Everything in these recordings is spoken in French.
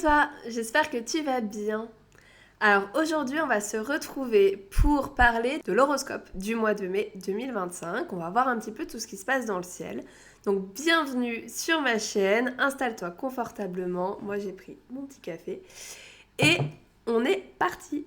toi, j'espère que tu vas bien. Alors aujourd'hui, on va se retrouver pour parler de l'horoscope du mois de mai 2025. On va voir un petit peu tout ce qui se passe dans le ciel. Donc bienvenue sur ma chaîne, installe-toi confortablement. Moi j'ai pris mon petit café et on est parti.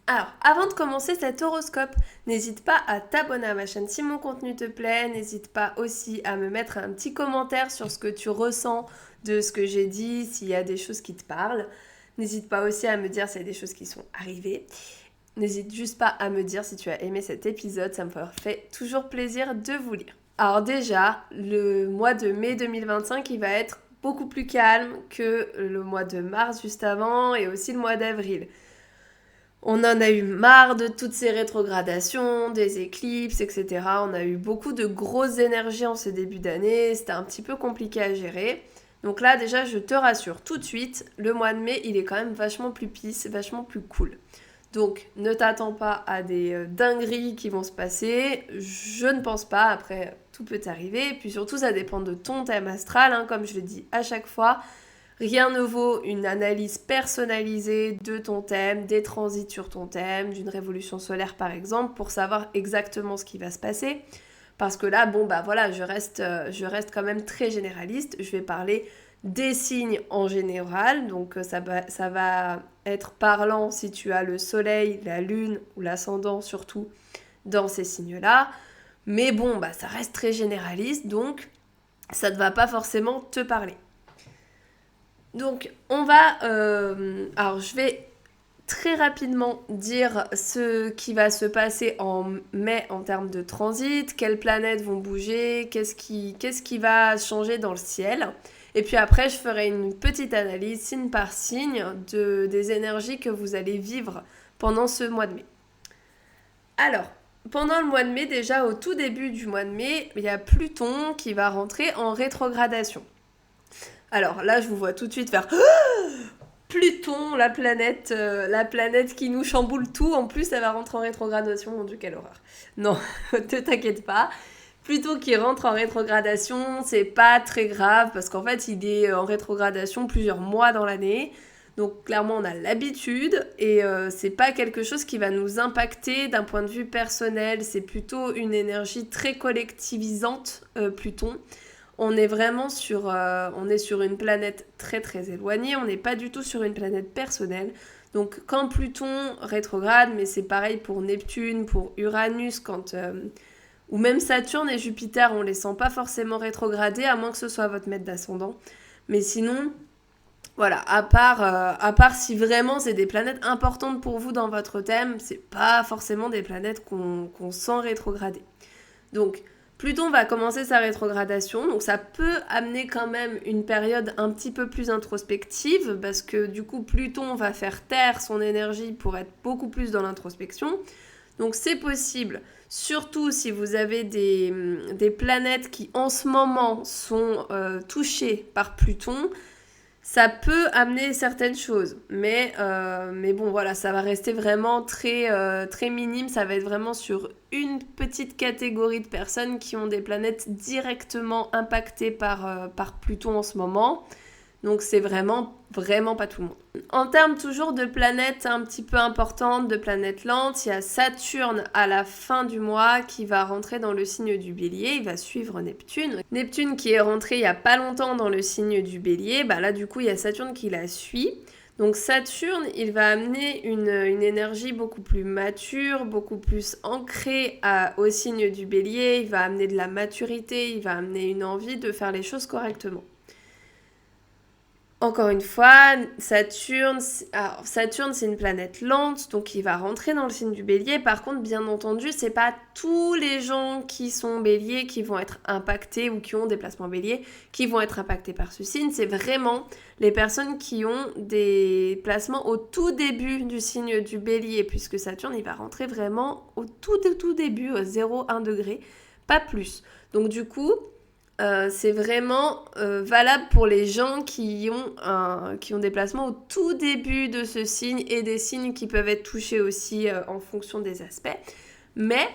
Alors, avant de commencer cet horoscope, n'hésite pas à t'abonner à ma chaîne si mon contenu te plaît. N'hésite pas aussi à me mettre un petit commentaire sur ce que tu ressens de ce que j'ai dit, s'il y a des choses qui te parlent. N'hésite pas aussi à me dire s'il y a des choses qui sont arrivées. N'hésite juste pas à me dire si tu as aimé cet épisode, ça me fait toujours plaisir de vous lire. Alors déjà, le mois de mai 2025, il va être beaucoup plus calme que le mois de mars juste avant et aussi le mois d'avril. On en a eu marre de toutes ces rétrogradations, des éclipses, etc. On a eu beaucoup de grosses énergies en ce début d'année, c'était un petit peu compliqué à gérer. Donc là, déjà, je te rassure tout de suite, le mois de mai, il est quand même vachement plus peace, vachement plus cool. Donc, ne t'attends pas à des dingueries qui vont se passer. Je ne pense pas, après, tout peut arriver. Et puis surtout, ça dépend de ton thème astral, hein, comme je le dis à chaque fois. Rien ne vaut une analyse personnalisée de ton thème, des transits sur ton thème, d'une révolution solaire par exemple, pour savoir exactement ce qui va se passer. Parce que là, voilà, je reste quand même très généraliste. Je vais parler des signes en général, donc ça va être parlant si tu as le soleil, la lune ou l'ascendant surtout dans ces signes-là. Mais ça reste très généraliste, donc ça ne va pas forcément te parler. Donc, on va... alors, je vais très rapidement dire ce qui va se passer en mai en termes de transit, quelles planètes vont bouger, qu'est-ce qui va changer dans le ciel. Et puis après, je ferai une petite analyse signe par signe des énergies que vous allez vivre pendant ce mois de mai. Alors, pendant le mois de mai, déjà au tout début du mois de mai, il y a Pluton qui va rentrer en rétrogradation. Alors là, je vous vois tout de suite faire Pluton, la planète qui nous chamboule tout. En plus, elle va rentrer en rétrogradation. Mon Dieu, quelle horreur. Non, ne t'inquiète pas. Pluton qui rentre en rétrogradation, c'est pas très grave parce qu'en fait, il est en rétrogradation plusieurs mois dans l'année. Donc clairement, on a l'habitude et c'est pas quelque chose qui va nous impacter d'un point de vue personnel. C'est plutôt une énergie très collectivisante, Pluton. On est vraiment sur une planète très très éloignée, on n'est pas du tout sur une planète personnelle. Donc quand Pluton rétrograde, mais c'est pareil pour Neptune, pour Uranus, ou même Saturne et Jupiter, on les sent pas forcément rétrograder, à moins que ce soit votre maître d'ascendant. Mais sinon, voilà, à part si vraiment c'est des planètes importantes pour vous dans votre thème, c'est pas forcément des planètes qu'on sent rétrograder. Donc, Pluton va commencer sa rétrogradation, donc ça peut amener quand même une période un petit peu plus introspective, parce que du coup Pluton va faire taire son énergie pour être beaucoup plus dans l'introspection. Donc c'est possible, surtout si vous avez des planètes qui en ce moment sont touchées par Pluton, ça peut amener certaines choses, mais voilà, ça va rester vraiment très minime. Ça va être vraiment sur une petite catégorie de personnes qui ont des planètes directement impactées par Pluton en ce moment. Donc c'est vraiment pas tout le monde. En termes toujours de planètes un petit peu importantes, de planètes lentes, il y a Saturne à la fin du mois qui va rentrer dans le signe du Bélier, il va suivre Neptune. Neptune qui est rentré il y a pas longtemps dans le signe du Bélier, là du coup il y a Saturne qui la suit. Donc Saturne, il va amener une énergie beaucoup plus mature, beaucoup plus ancrée au signe du Bélier, il va amener de la maturité, il va amener une envie de faire les choses correctement. Encore une fois, Saturne, c'est une planète lente, donc il va rentrer dans le signe du Bélier. Par contre, bien entendu, c'est pas tous les gens qui sont Béliers qui vont être impactés ou qui ont des placements Bélier qui vont être impactés par ce signe. C'est vraiment les personnes qui ont des placements au tout début du signe du Bélier, puisque Saturne, il va rentrer vraiment au tout début, 0,1 degré, pas plus. Donc du coup, c'est vraiment valable pour les gens qui ont des placements au tout début de ce signe et des signes qui peuvent être touchés aussi en fonction des aspects. Mais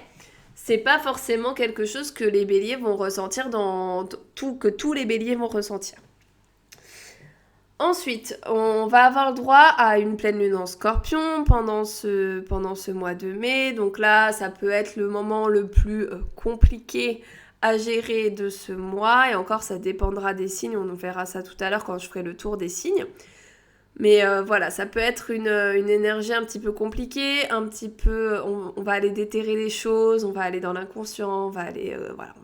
c'est pas forcément quelque chose que les béliers vont ressentir que tous les béliers vont ressentir. Ensuite, on va avoir le droit à une pleine lune en scorpion pendant ce mois de mai. Donc là, ça peut être le moment le plus compliqué à gérer de ce mois. Et encore, ça dépendra des signes. On verra ça tout à l'heure quand je ferai le tour des signes. Mais voilà, ça peut être une énergie un petit peu compliquée, un petit peu... On va aller déterrer les choses, on va aller dans l'inconscient, on va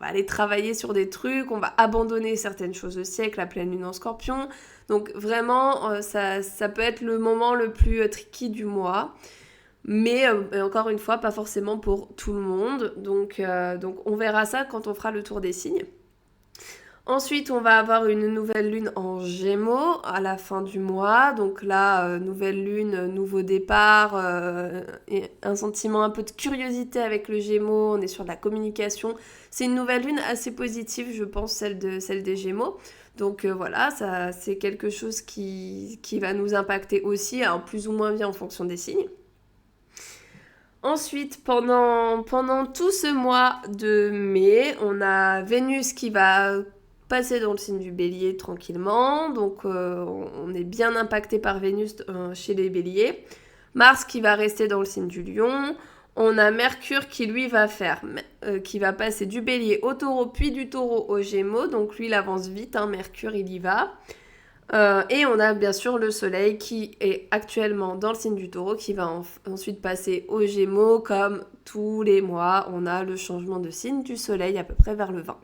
aller travailler sur des trucs, on va abandonner certaines choses aussi avec la pleine lune en scorpion. Donc vraiment, ça peut être le moment le plus tricky du mois. Mais encore une fois, pas forcément pour tout le monde. Donc on verra ça quand on fera le tour des signes. Ensuite, on va avoir une nouvelle lune en Gémeaux à la fin du mois. Donc là, nouvelle lune, nouveau départ, et un sentiment un peu de curiosité avec le Gémeaux. On est sur de la communication. C'est une nouvelle lune assez positive, je pense, celle des Gémeaux. Donc voilà, ça, c'est quelque chose qui va nous impacter aussi, hein, plus ou moins bien en fonction des signes. Ensuite, pendant tout ce mois de mai, on a Vénus qui va passer dans le signe du bélier tranquillement. Donc on est bien impacté par Vénus chez les béliers. Mars qui va rester dans le signe du lion. On a Mercure qui lui qui va passer du bélier au taureau, puis du taureau au gémeaux. Donc lui, il avance vite, hein, Mercure, il y va. Et on a bien sûr le soleil qui est actuellement dans le signe du taureau, qui va ensuite passer au gémeaux. Comme tous les mois, on a le changement de signe du soleil à peu près vers le 20.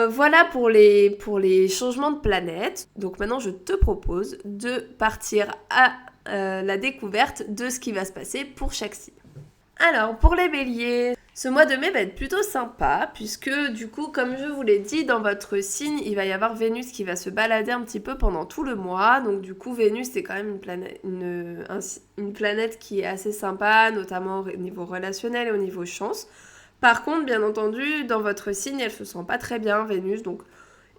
Voilà pour les changements de planète. Donc maintenant, je te propose de partir à la découverte de ce qui va se passer pour chaque signe. Alors, pour les béliers, ce mois de mai va être plutôt sympa, puisque du coup, comme je vous l'ai dit, dans votre signe, il va y avoir Vénus qui va se balader un petit peu pendant tout le mois. Donc du coup, Vénus, c'est quand même une planète qui est assez sympa, notamment au niveau relationnel et au niveau chance. Par contre, bien entendu, dans votre signe, elle se sent pas très bien, Vénus. Donc,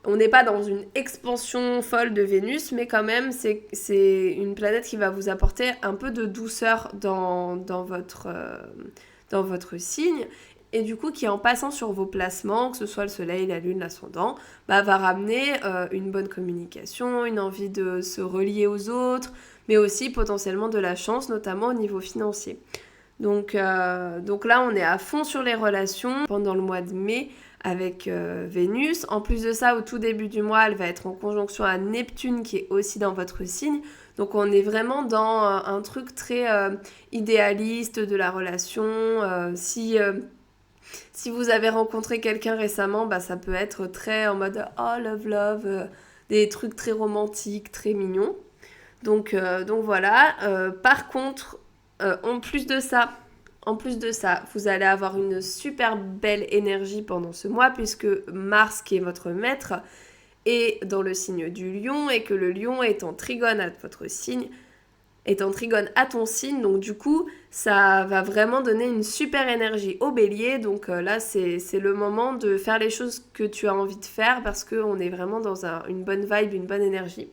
on n'est pas dans une expansion folle de Vénus, mais quand même, c'est une planète qui va vous apporter un peu de douceur dans votre signe. Et du coup, qui en passant sur vos placements, que ce soit le soleil, la lune, l'ascendant, va ramener une bonne communication, une envie de se relier aux autres, mais aussi potentiellement de la chance, notamment au niveau financier. Donc là, on est à fond sur les relations pendant le mois de mai avec Vénus. En plus de ça, au tout début du mois, elle va être en conjonction à Neptune qui est aussi dans votre signe. Donc on est vraiment dans un truc très idéaliste de la relation. Si vous avez rencontré quelqu'un récemment, ça peut être très en mode « oh, love, love des trucs très romantiques, très mignons. Donc voilà. Par contre... en plus de ça, vous allez avoir une super belle énergie pendant ce mois puisque Mars, qui est votre maître, est dans le signe du lion et que le lion est en trigone à votre signe, est en trigone à ton signe. Donc du coup, ça va vraiment donner une super énergie au bélier. Donc là, c'est le moment de faire les choses que tu as envie de faire parce qu'on est vraiment dans une bonne vibe, une bonne énergie.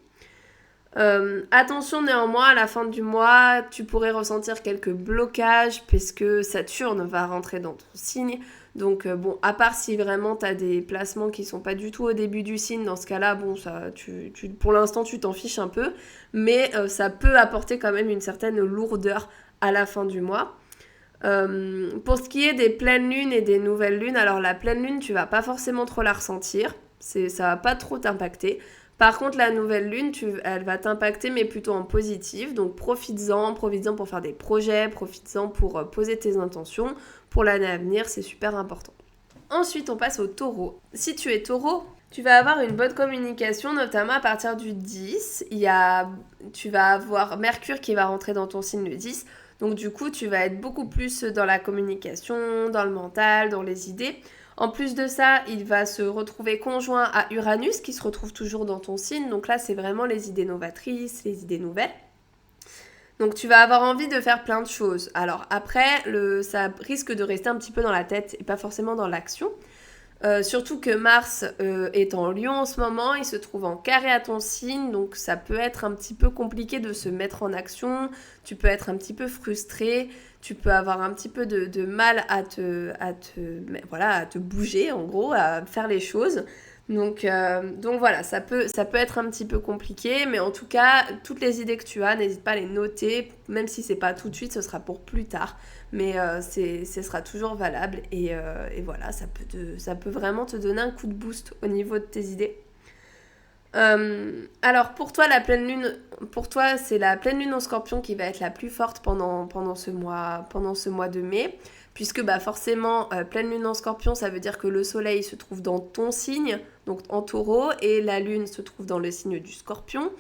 Attention néanmoins, à la fin du mois, tu pourrais ressentir quelques blocages puisque Saturne va rentrer dans ton signe. Donc à part si vraiment tu as des placements qui sont pas du tout au début du signe, dans ce cas-là, pour l'instant tu t'en fiches un peu, mais ça peut apporter quand même une certaine lourdeur à la fin du mois. Pour ce qui est des pleines lunes et des nouvelles lunes, alors la pleine lune, tu vas pas forcément trop la ressentir, ça va pas trop t'impacter. Par contre, la nouvelle lune, elle va t'impacter, mais plutôt en positif. Donc, profites-en pour faire des projets, profites-en pour poser tes intentions. Pour l'année à venir, c'est super important. Ensuite, on passe au taureau. Si tu es taureau, tu vas avoir une bonne communication, notamment à partir du 10. Tu vas avoir Mercure qui va rentrer dans ton signe le 10. Donc, du coup, tu vas être beaucoup plus dans la communication, dans le mental, dans les idées. En plus de ça, il va se retrouver conjoint à Uranus qui se retrouve toujours dans ton signe. Donc là, c'est vraiment les idées novatrices, les idées nouvelles. Donc tu vas avoir envie de faire plein de choses. Alors après, ça risque de rester un petit peu dans la tête et pas forcément dans l'action. Surtout que Mars est en Lion en ce moment, il se trouve en carré à ton signe, donc ça peut être un petit peu compliqué de se mettre en action, tu peux être un petit peu frustré, tu peux avoir un petit peu de mal voilà, à te bouger en gros, à faire les choses. Donc voilà, ça peut être un petit peu compliqué, mais en tout cas, toutes les idées que tu as, n'hésite pas à les noter, même si c'est pas tout de suite, ce sera pour plus tard. Mais ce sera toujours valable et voilà, ça peut vraiment te donner un coup de boost au niveau de tes idées. Alors pour toi c'est la pleine lune en Scorpion qui va être la plus forte pendant ce mois de mai, puisque bah forcément pleine lune en Scorpion ça veut dire que le soleil se trouve dans ton signe, donc en Taureau, et la lune se trouve dans le signe du Scorpion.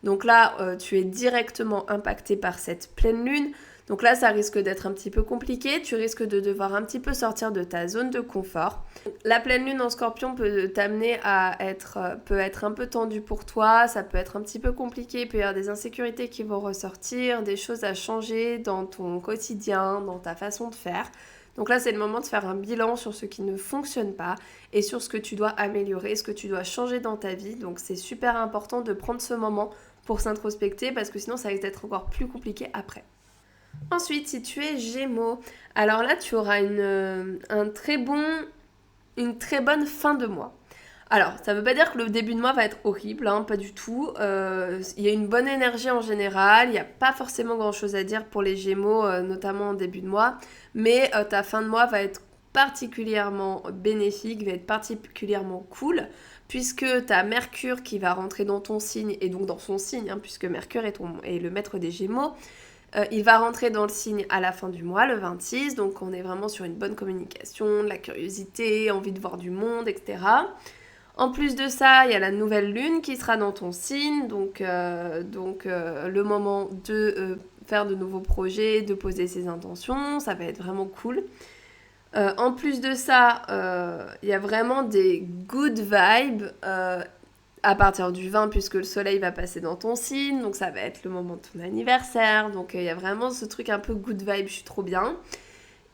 Donc là tu es directement impacté par cette pleine lune. Donc là, ça risque d'être un petit peu compliqué. Tu risques de devoir un petit peu sortir de ta zone de confort. La pleine lune en Scorpion peut t'amener peut être un peu tendue pour toi. Ça peut être un petit peu compliqué. Il peut y avoir des insécurités qui vont ressortir, des choses à changer dans ton quotidien, dans ta façon de faire. Donc là, c'est le moment de faire un bilan sur ce qui ne fonctionne pas et sur ce que tu dois améliorer, ce que tu dois changer dans ta vie. Donc c'est super important de prendre ce moment pour s'introspecter parce que sinon, ça risque d'être encore plus compliqué après. Ensuite, si tu es Gémeaux, alors là, tu auras une très bonne fin de mois. Alors, ça ne veut pas dire que le début de mois va être horrible, hein, pas du tout. Il y a une bonne énergie en général, il n'y a pas forcément grand-chose à dire pour les Gémeaux, notamment en début de mois, mais ta fin de mois va être particulièrement bénéfique, va être particulièrement cool, puisque tu as Mercure qui va rentrer dans ton signe, et donc dans son signe, hein, puisque Mercure est le maître des Gémeaux. Il va rentrer dans le signe à la fin du mois, le 26, donc on est vraiment sur une bonne communication, de la curiosité, envie de voir du monde, etc. En plus de ça, il y a la nouvelle lune qui sera dans ton signe, donc le moment de faire de nouveaux projets, de poser ses intentions, ça va être vraiment cool. En plus de ça, il y a vraiment des good vibes à partir du 20, puisque le soleil va passer dans ton signe, donc ça va être le moment de ton anniversaire, donc il y a vraiment ce truc un peu good vibe, je suis trop bien.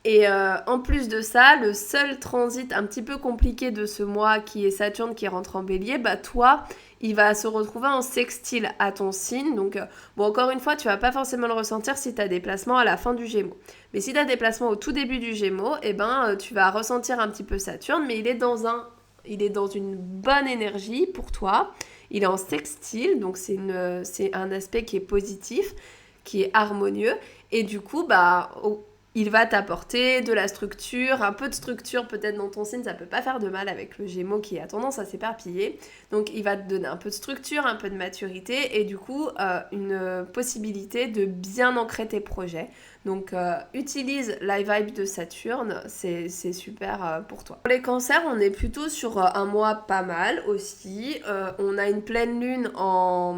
Et en plus de ça, le seul transit un petit peu compliqué de ce mois qui est Saturne qui rentre en bélier, bah toi, il va se retrouver en sextile à ton signe. Donc bon, encore une fois, tu vas pas forcément le ressentir si tu as des placements à la fin du Gémeaux. Mais si tu as des placements au tout début du Gémeaux, eh ben tu vas ressentir un petit peu Saturne, mais il est dans une bonne énergie pour toi. Il est en sextile, donc c'est un aspect qui est positif, qui est harmonieux. Et du coup, bah, il va t'apporter de la structure, un peu de structure peut-être dans ton signe, ça peut pas faire de mal avec le Gémeaux qui a tendance à s'éparpiller. Donc il va te donner un peu de structure, un peu de maturité et du coup une possibilité de bien ancrer tes projets. Donc utilise la vibe de Saturne, c'est super pour toi. Pour les cancers, on est plutôt sur un mois pas mal aussi. On a une pleine lune en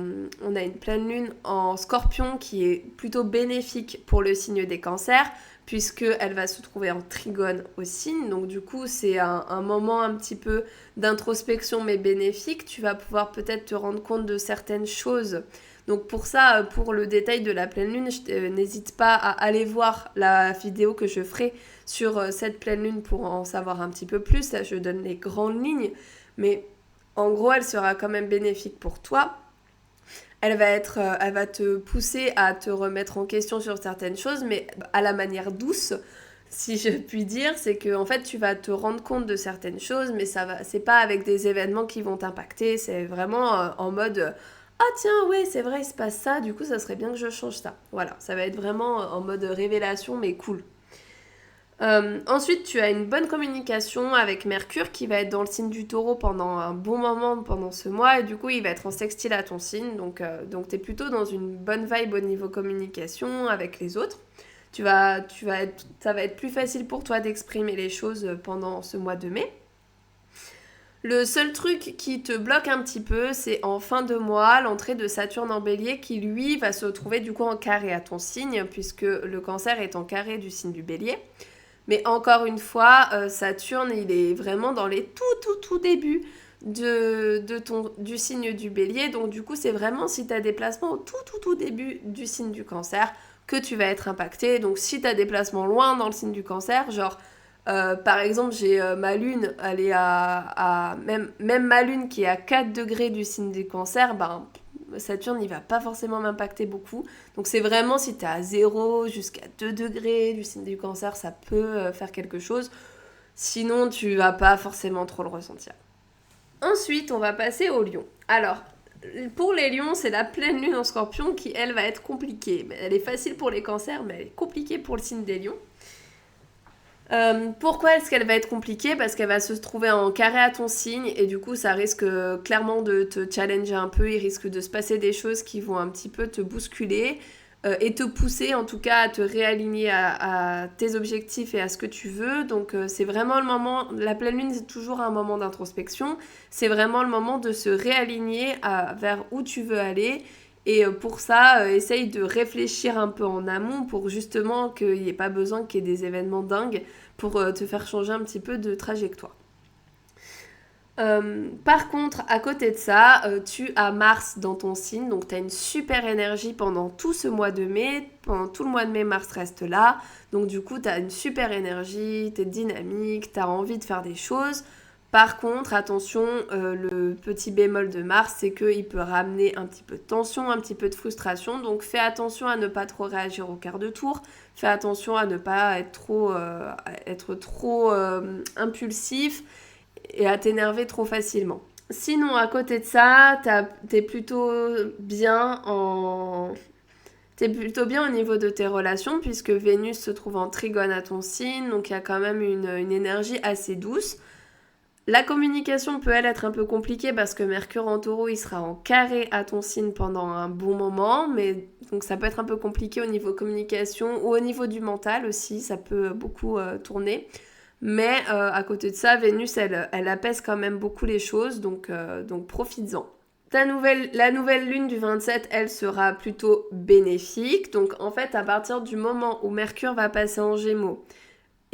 Scorpion qui est plutôt bénéfique pour le signe des cancers, puisqu'elle va se trouver en trigone au signe. Donc du coup, c'est un moment un petit peu d'introspection mais bénéfique. Tu vas pouvoir peut-être te rendre compte de certaines choses. Donc pour ça, pour le détail de la pleine lune, n'hésite pas à aller voir la vidéo que je ferai sur cette pleine lune pour en savoir un petit peu plus. Là, je donne les grandes lignes, mais en gros, elle sera quand même bénéfique pour toi. Elle va te pousser à te remettre en question sur certaines choses, mais à la manière douce, si je puis dire, c'est que en fait tu vas te rendre compte de certaines choses, mais c'est pas avec des événements qui vont t'impacter, c'est vraiment en mode ah tiens ouais c'est vrai il se passe ça, du coup ça serait bien que je change ça. Voilà, ça va être vraiment en mode révélation mais cool. Ensuite, tu as une bonne communication avec Mercure qui va être dans le signe du Taureau pendant un bon moment pendant ce mois et du coup il va être en sextile à ton signe, donc tu es plutôt dans une bonne vibe au niveau communication avec les autres. Ça va être plus facile pour toi d'exprimer les choses pendant ce mois de mai. Le seul truc qui te bloque un petit peu, c'est en fin de mois, l'entrée de Saturne en bélier qui lui va se trouver du coup en carré à ton signe puisque le cancer est en carré du signe du bélier. Mais encore une fois, Saturne, il est vraiment dans les tout débuts du signe du bélier. Donc du coup, c'est vraiment si tu as des placements au tout début du signe du cancer que tu vas être impacté. Donc si tu as des placements loin dans le signe du cancer, genre Par exemple, j'ai ma lune, elle est même ma lune qui est à 4 degrés du signe du cancer, ben, Saturne, il va pas forcément m'impacter beaucoup. Donc c'est vraiment si tu es à 0 jusqu'à 2 degrés du signe du cancer, ça peut faire quelque chose. Sinon, tu vas pas forcément trop le ressentir. Ensuite, on va passer au lion. Alors, pour les lions, c'est la pleine lune en scorpion qui, elle, va être compliquée. Elle est facile pour les cancers, mais elle est compliquée pour le signe des lions. Pourquoi est-ce qu'elle va être compliquée? Parce qu'elle va se trouver en carré à ton signe et du coup ça risque clairement de te challenger un peu, il risque de se passer des choses qui vont un petit peu te bousculer et te pousser en tout cas à te réaligner à tes objectifs et à ce que tu veux. Donc c'est vraiment le moment, la pleine lune c'est toujours un moment d'introspection, c'est vraiment le moment de se réaligner vers où tu veux aller. Et pour ça, essaye de réfléchir un peu en amont pour justement qu'il n'y ait pas besoin qu'il y ait des événements dingues pour te faire changer un petit peu de trajectoire. Par contre, à côté de ça, tu as Mars dans ton signe, donc tu as une super énergie pendant tout ce mois de mai. Pendant tout le mois de mai, Mars reste là. Donc du coup, tu as une super énergie, tu es dynamique, tu as envie de faire des choses. Par contre, attention, le petit bémol de Mars, c'est qu'il peut ramener un petit peu de tension, un petit peu de frustration. Donc fais attention à ne pas trop réagir au quart de tour. Fais attention à ne pas être trop impulsif et à t'énerver trop facilement. Sinon, à côté de ça, t'es plutôt bien en... T'es plutôt bien au niveau de tes relations puisque Vénus se trouve en trigone à ton signe, donc il y a quand même une énergie assez douce. La communication peut elle être un peu compliquée parce que Mercure en taureau il sera en carré à ton signe pendant un bon moment, mais donc ça peut être un peu compliqué au niveau communication ou au niveau du mental aussi, ça peut beaucoup tourner. Mais à côté de ça, Vénus, elle apaise quand même beaucoup les choses, donc profites-en. La nouvelle lune du 27, elle sera plutôt bénéfique. Donc en fait, à partir du moment où Mercure va passer en Gémeaux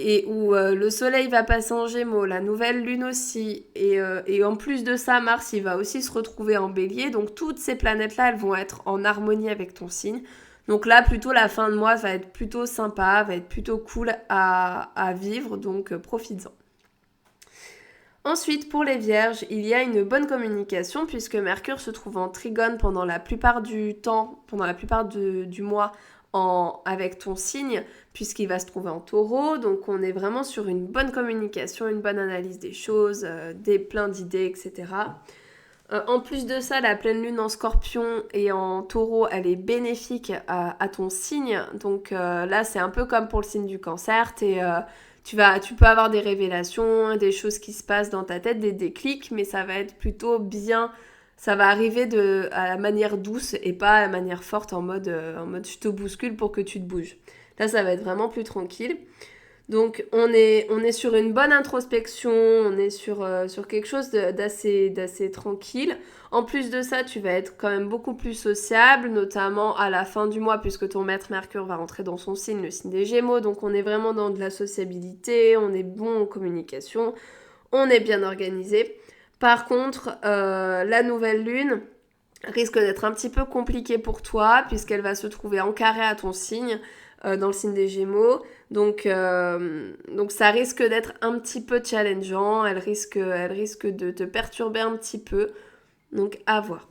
et où le Soleil va passer en Gémeaux, la nouvelle lune aussi, et en plus de ça, Mars, il va aussi se retrouver en Bélier. Donc toutes ces planètes-là, elles vont être en harmonie avec ton signe. Donc là, plutôt la fin de mois va être plutôt sympa, va être plutôt cool à vivre, donc profites-en. Ensuite, pour les vierges, il y a une bonne communication puisque Mercure se trouve en trigone pendant la plupart du temps, pendant la plupart du mois avec ton signe, puisqu'il va se trouver en taureau. Donc on est vraiment sur une bonne communication, une bonne analyse des choses, plein d'idées, etc. En plus de ça, la pleine lune en scorpion et en taureau, elle est bénéfique à ton signe. Donc là, c'est un peu comme pour le signe du cancer. Tu peux avoir des révélations, des choses qui se passent dans ta tête, des déclics, mais ça va être plutôt bien. Ça va arriver à la manière douce et pas à la manière forte en mode je te bouscule pour que tu te bouges. Là, ça va être vraiment plus tranquille. Donc on est sur une bonne introspection, on est sur quelque chose d'assez tranquille. En plus de ça, tu vas être quand même beaucoup plus sociable, notamment à la fin du mois, puisque ton maître Mercure va rentrer dans son signe, le signe des Gémeaux. Donc on est vraiment dans de la sociabilité, on est bon en communication, on est bien organisé. Par contre, la nouvelle lune risque d'être un petit peu compliquée pour toi, puisqu'elle va se trouver en carré à ton signe, dans le signe des Gémeaux. Donc ça risque d'être un petit peu challengeant, elle risque de te perturber un petit peu, donc à voir.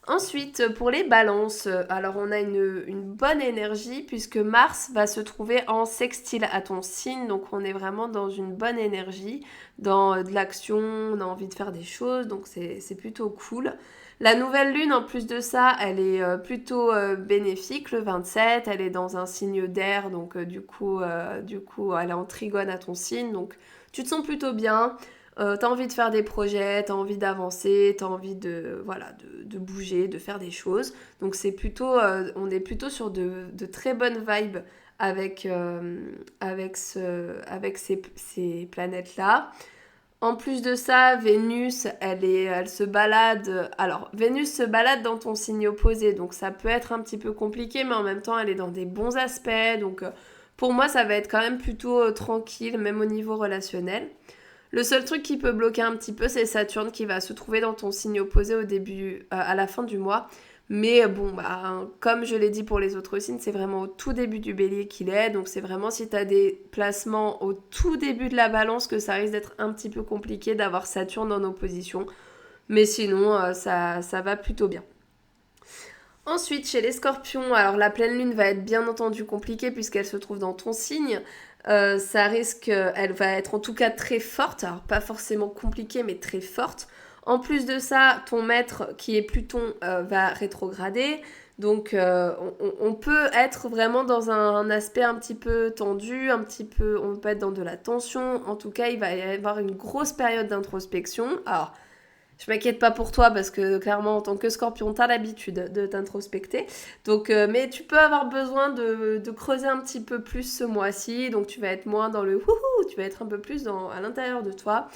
Ensuite, pour les balances, alors on a une bonne énergie puisque Mars va se trouver en sextile à ton signe, donc on est vraiment dans une bonne énergie, dans de l'action, on a envie de faire des choses, donc c'est plutôt cool. La nouvelle lune, en plus de ça, elle est plutôt bénéfique le 27, elle est dans un signe d'air, donc du coup, elle est en trigone à ton signe, donc tu te sens plutôt bien. T'as envie de faire des projets, t'as envie d'avancer, t'as envie de bouger, de faire des choses. Donc c'est plutôt, on est plutôt sur de très bonnes vibes avec ces planètes-là. En plus de ça, Vénus, elle se balade. Alors, Vénus se balade dans ton signe opposé, donc ça peut être un petit peu compliqué, mais en même temps, elle est dans des bons aspects. Donc, pour moi, ça va être quand même plutôt tranquille, même au niveau relationnel. Le seul truc qui peut bloquer un petit peu, c'est Saturne qui va se trouver dans ton signe opposé à la fin du mois. Mais bon, bah, comme je l'ai dit pour les autres signes, c'est vraiment au tout début du bélier qu'il est. Donc c'est vraiment si tu as des placements au tout début de la balance que ça risque d'être un petit peu compliqué d'avoir Saturne en opposition. Mais sinon, ça va plutôt bien. Ensuite, chez les scorpions, alors la pleine lune va être bien entendu compliquée puisqu'elle se trouve dans ton signe. Ça risque, elle va être en tout cas très forte, alors pas forcément compliquée mais très forte. En plus de ça, ton maître qui est Pluton va rétrograder. Donc on peut être vraiment dans un aspect un petit peu tendu, on peut être dans de la tension. En tout cas, il va y avoir une grosse période d'introspection. Alors, je m'inquiète pas pour toi parce que clairement, en tant que scorpion, t'as l'habitude de t'introspecter. Donc, mais tu peux avoir besoin de creuser un petit peu plus ce mois-ci. Donc, tu vas être moins dans le wouhou, tu vas être un peu plus à l'intérieur de toi.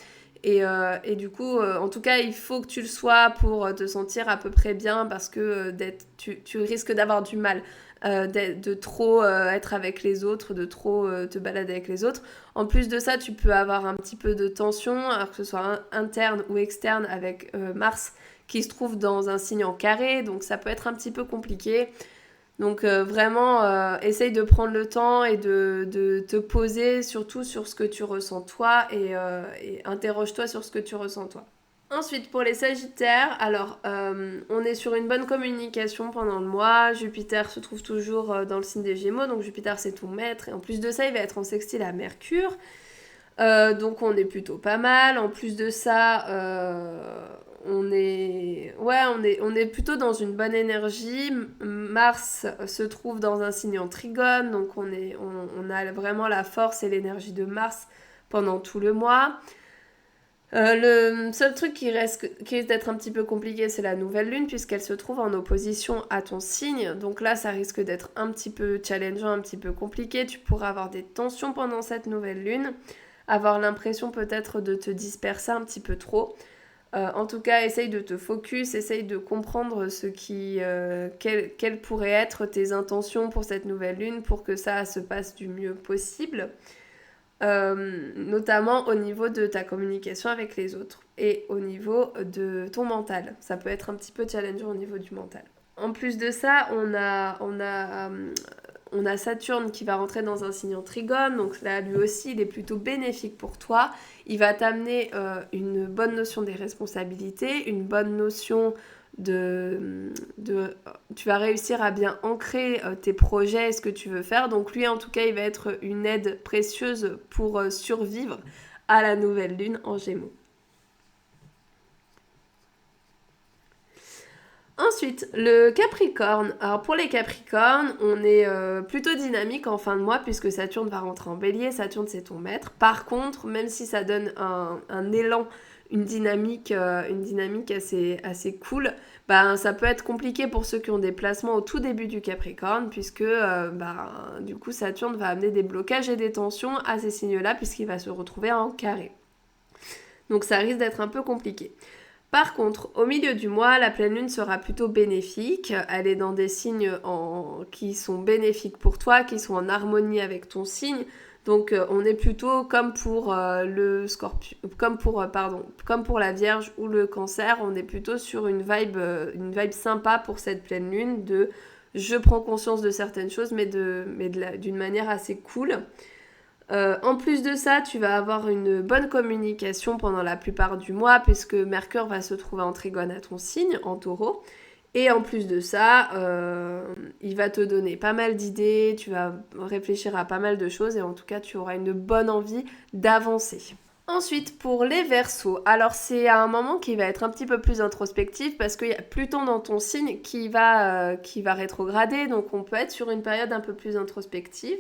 Et du coup, en tout cas, il faut que tu le sois pour te sentir à peu près bien parce que tu risques d'avoir du mal de trop être avec les autres, de trop te balader avec les autres. En plus de ça, tu peux avoir un petit peu de tension, alors que ce soit interne ou externe avec Mars qui se trouve dans un signe en carré, donc ça peut être un petit peu compliqué. Donc vraiment, essaye de prendre le temps et de te poser surtout sur ce que tu ressens toi et interroge-toi sur ce que tu ressens toi. Ensuite, pour les Sagittaires, alors on est sur une bonne communication pendant le mois. Jupiter se trouve toujours dans le signe des Gémeaux, donc Jupiter c'est ton maître. Et en plus de ça, il va être en sextile à Mercure. Donc on est plutôt pas mal. En plus de ça, on est plutôt dans une bonne énergie. Mars se trouve dans un signe en Trigone, donc on a vraiment la force et l'énergie de Mars pendant tout le mois. Le seul truc qui risque d'être un petit peu compliqué, c'est la nouvelle lune, puisqu'elle se trouve en opposition à ton signe. Donc là, ça risque d'être un petit peu challengeant, un petit peu compliqué. Tu pourras avoir des tensions pendant cette nouvelle lune, avoir l'impression peut-être de te disperser un petit peu trop. En tout cas, essaye de te focus, essaye de comprendre quelles pourraient être tes intentions pour cette nouvelle lune pour que ça se passe du mieux possible. Notamment au niveau de ta communication avec les autres et au niveau de ton mental. Ça peut être un petit peu challengeant au niveau du mental. En plus de ça, on a Saturne qui va rentrer dans un signe en Trigone, donc là lui aussi il est plutôt bénéfique pour toi. Il va t'amener une bonne notion des responsabilités, une bonne notion tu vas réussir à bien ancrer tes projets et ce que tu veux faire. Donc lui en tout cas il va être une aide précieuse pour survivre à la nouvelle lune en Gémeaux. Ensuite, le Capricorne. Alors pour les Capricornes, on est plutôt dynamique en fin de mois puisque Saturne va rentrer en bélier. Saturne, c'est ton maître. Par contre, même si ça donne un élan, une dynamique assez cool, ben, ça peut être compliqué pour ceux qui ont des placements au tout début du Capricorne puisque du coup Saturne va amener des blocages et des tensions à ces signes-là puisqu'il va se retrouver en carré. Donc ça risque d'être un peu compliqué. Par contre, au milieu du mois, la pleine lune sera plutôt bénéfique. Elle est dans des signes qui sont bénéfiques pour toi, qui sont en harmonie avec ton signe. Donc on est plutôt comme pour le scorpion, comme pour la Vierge ou le Cancer, on est plutôt sur une vibe sympa pour cette pleine lune de je prends conscience de certaines choses, mais d'une manière assez cool. En plus de ça, tu vas avoir une bonne communication pendant la plupart du mois puisque Mercure va se trouver en trigone à ton signe, en taureau. Et en plus de ça, il va te donner pas mal d'idées, tu vas réfléchir à pas mal de choses et en tout cas, tu auras une bonne envie d'avancer. Ensuite, pour les Verseaux, alors c'est à un moment qui va être un petit peu plus introspectif parce qu'il y a Pluton dans ton signe qui va rétrograder, donc on peut être sur une période un peu plus introspective.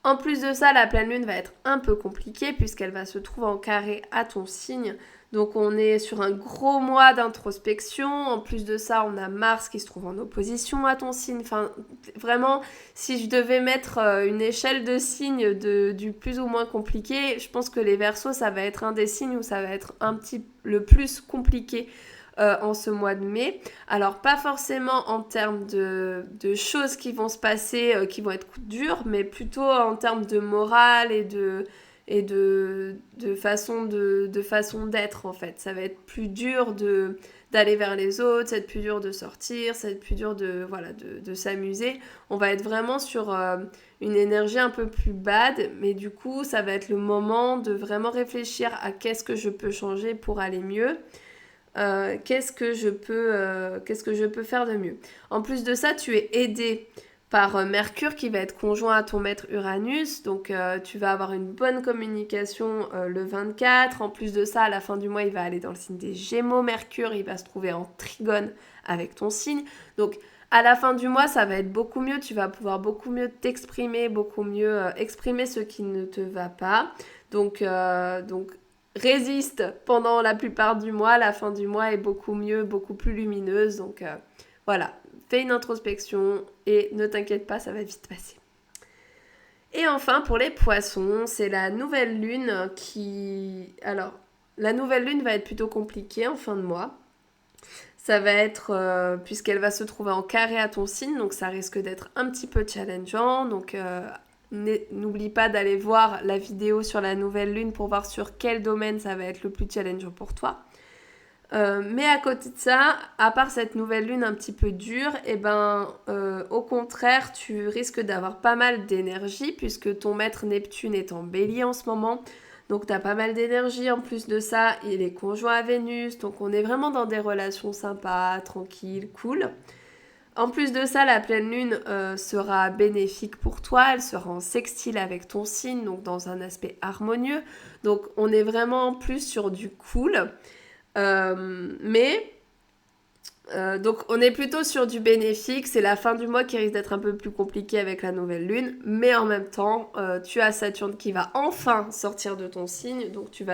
En plus de ça, la pleine lune va être un peu compliquée puisqu'elle va se trouver en carré à ton signe. Donc on est sur un gros mois d'introspection. En plus de ça, on a Mars qui se trouve en opposition à ton signe. Enfin, vraiment, si je devais mettre une échelle de signes du plus ou moins compliqué, je pense que les Verseaux, ça va être un des signes où ça va être le plus compliqué en ce mois de mai. Alors pas forcément en termes de choses qui vont se passer, qui vont être dures, mais plutôt en termes de morale et de façon d'être en fait. Ça va être plus dur d'aller vers les autres, ça va être plus dur de sortir, ça va être plus dur de s'amuser. On va être vraiment sur une énergie un peu plus bad, mais du coup, ça va être le moment de vraiment réfléchir à qu'est-ce que je peux changer pour aller mieux. Qu'est-ce que je peux faire de mieux. En plus de ça, tu es aidé par Mercure qui va être conjoint à ton maître Uranus. Donc tu vas avoir une bonne communication le 24. En plus de ça, à la fin du mois, il va aller dans le signe des Gémeaux. Mercure, il va se trouver en trigone avec ton signe. Donc à la fin du mois, ça va être beaucoup mieux. Tu vas pouvoir beaucoup mieux t'exprimer, beaucoup mieux exprimer ce qui ne te va pas. Donc résiste pendant la plupart du mois. La fin du mois est beaucoup mieux, beaucoup plus lumineuse. Donc voilà, fais une introspection et ne t'inquiète pas, ça va vite passer. Et enfin, pour les poissons, c'est la nouvelle lune qui... Alors, la nouvelle lune va être plutôt compliquée en fin de mois. Ça va être, puisqu'elle va se trouver en carré à ton signe, donc ça risque d'être un petit peu challengeant. Donc, n'oublie pas d'aller voir la vidéo sur la nouvelle lune pour voir sur quel domaine ça va être le plus challengeant pour toi. Mais à côté de ça, à part cette nouvelle lune un petit peu dure, au contraire, tu risques d'avoir pas mal d'énergie puisque ton maître Neptune est en bélier en ce moment. Donc tu as pas mal d'énergie. En plus de ça, il est conjoint à Vénus. Donc on est vraiment dans des relations sympas, tranquilles, cool. En plus de ça, la pleine lune sera bénéfique pour toi. Elle sera en sextile avec ton signe, donc dans un aspect harmonieux. Donc on est vraiment plus sur du cool. Donc on est plutôt sur du bénéfique, c'est la fin du mois qui risque d'être un peu plus compliqué avec la nouvelle lune, mais en même temps, tu as Saturne qui va enfin sortir de ton signe, donc tu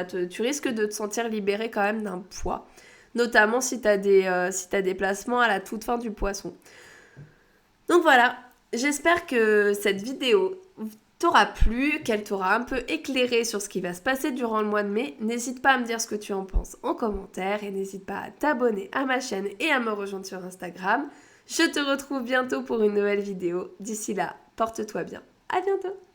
risques de te sentir libéré quand même d'un poids, notamment si tu as des placements à la toute fin du poisson. Donc voilà, j'espère que cette vidéo t'aura plu, qu'elle t'aura un peu éclairé sur ce qui va se passer durant le mois de mai. N'hésite pas à me dire ce que tu en penses en commentaire et n'hésite pas à t'abonner à ma chaîne et à me rejoindre sur Instagram. Je te retrouve bientôt pour une nouvelle vidéo. D'ici là, porte-toi bien. À bientôt!